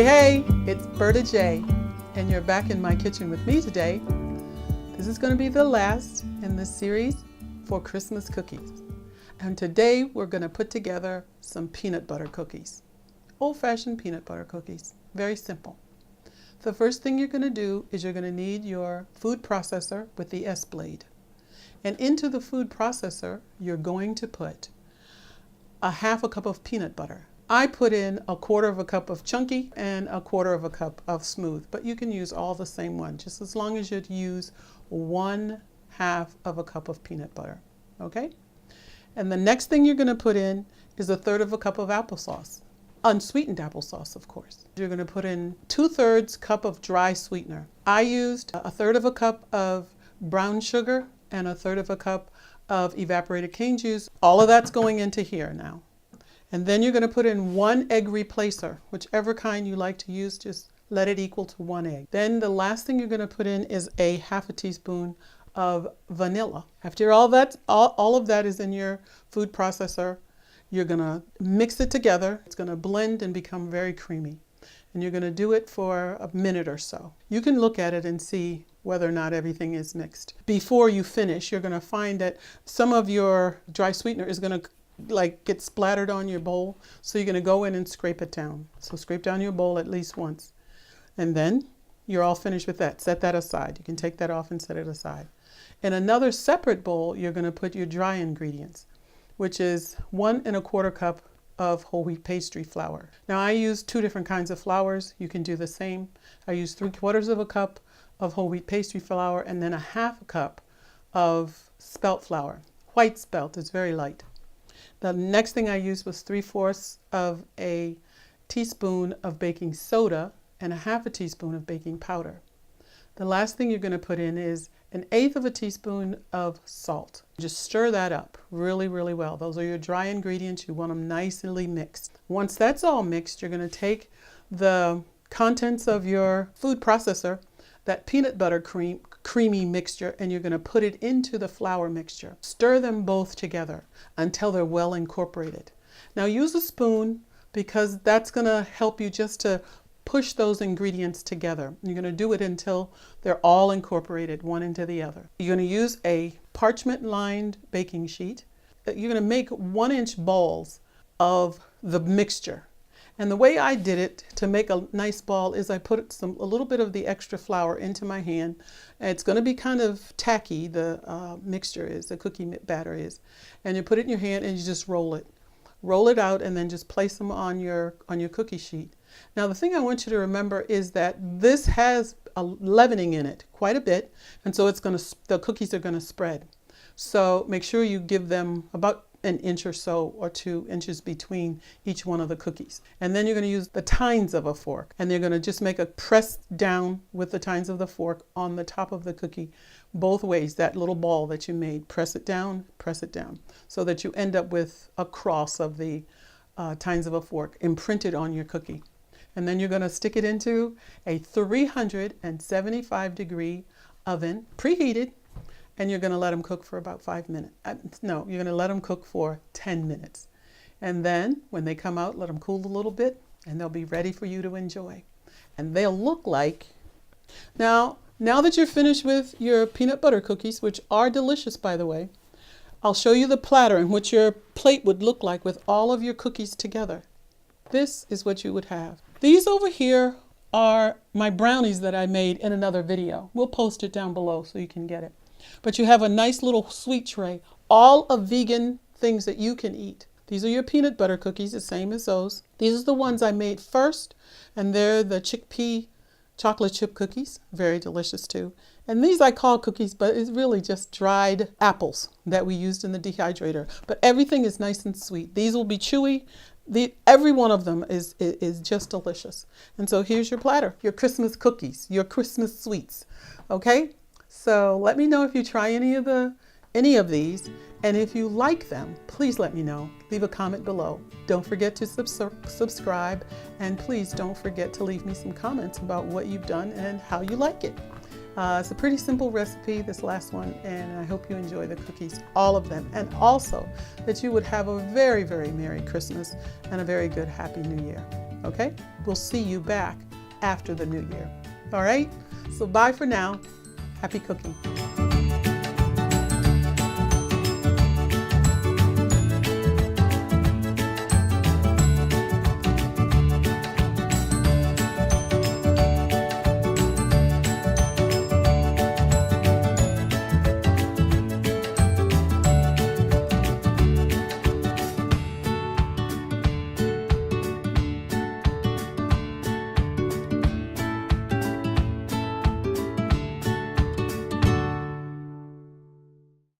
Hey, it's Berta J, and you're back in my kitchen with me today. This is going to be the last in this series for Christmas cookies. And today we're going to put together some peanut butter cookies. Old-fashioned peanut butter cookies. Very simple. The first thing you're going to do is you're going to need your food processor with the S blade. And into the food processor, you're going to put a half a cup of peanut butter. I put in a quarter of a cup of chunky and a quarter of a cup of smooth, but you can use all the same one, just as long as you use 1/2 of a cup of peanut butter, okay? And the next thing you're going to put in is 1/3 cup of applesauce, unsweetened applesauce, of course. You're going to put in 2/3 cup of dry sweetener. I used 1/3 cup of brown sugar and 1/3 cup of evaporated cane juice. All of that's going into here now. And then you're going to put in 1 egg replacer, whichever kind you like to use, just let it equal to 1 egg. Then the last thing you're going to put in is 1/2 teaspoon of vanilla. After all of that is in your food processor, you're going to mix it together. It's going to blend and become very creamy. And you're going to do it for a minute or so. You can look at it and see whether or not everything is mixed. Before you finish, you're going to find that some of your dry sweetener is going to get splattered on your bowl, so you're going to go in and scrape it down. So scrape down your bowl at least once, and then you're all finished with that. Set that aside. You can take that off and set it aside. In another separate bowl, you're going to put your dry ingredients, which is 1 1/4 cup of whole wheat pastry flour. Now I use 2 different kinds of flours. You can do the same. I use 3/4 cup of whole wheat pastry flour and then 1/2 cup of spelt flour. White spelt is very light. The next thing I used was 3/4 of a teaspoon of baking soda and 1/2 teaspoon of baking powder. The last thing you're going to put in is 1/8 teaspoon of salt. Just stir that up really, really well. Those are your dry ingredients. You want them nicely mixed. Once that's all mixed, you're going to take the contents of your food processor, that peanut butter creamy mixture, and you're going to put it into the flour mixture. Stir them both together until they're well incorporated. Now use a spoon, because that's going to help you just to push those ingredients together. You're going to do it until they're all incorporated one into the other. You're going to use a parchment lined baking sheet. You're going to make 1-inch balls of the mixture. And the way I did it to make a nice ball is I put a little bit of the extra flour into my hand. It's going to be kind of tacky, the mixture is, the cookie batter is. And you put it in your hand and you just roll it. Roll it out and then just place them on your cookie sheet. Now the thing I want you to remember is that this has a leavening in it, quite a bit, and so the cookies are going to spread. So make sure you give them about 1 inch or so, or 2 inches between each one of the cookies. And then you're going to use the tines of a fork, and you're going to just make a press down with the tines of the fork on the top of the cookie both ways. That little ball that you made, press it down, so that you end up with a cross of the tines of a fork imprinted on your cookie. And then you're going to stick it into a 375 degree oven, preheated, and you're going to let them cook for about 5 minutes. No, you're going to let them cook for 10 minutes. And then when they come out, let them cool a little bit, and they'll be ready for you to enjoy. And they'll look like... Now that you're finished with your peanut butter cookies, which are delicious, by the way, I'll show you the platter and what your plate would look like with all of your cookies together. This is what you would have. These over here are my brownies that I made in another video. We'll post it down below so you can get it. But you have a nice little sweet tray, all of vegan things that you can eat. These are your peanut butter cookies, the same as those. These are the ones I made first, and they're the chickpea chocolate chip cookies, very delicious too. And these I call cookies, but it's really just dried apples that we used in the dehydrator. But everything is nice and sweet. These will be chewy. Every one of them is just delicious. And so here's your platter, your Christmas cookies, your Christmas sweets, okay? So let me know if you try any of these, and if you like them, please let me know. Leave a comment below. Don't forget to subscribe, and please don't forget to leave me some comments about what you've done and how you like it. It's a pretty simple recipe, this last one, and I hope you enjoy the cookies, all of them, and also that you would have a very, very Merry Christmas and a very good Happy New Year. okay? We'll see you back after the new year. All right? So bye for now. Happy cooking.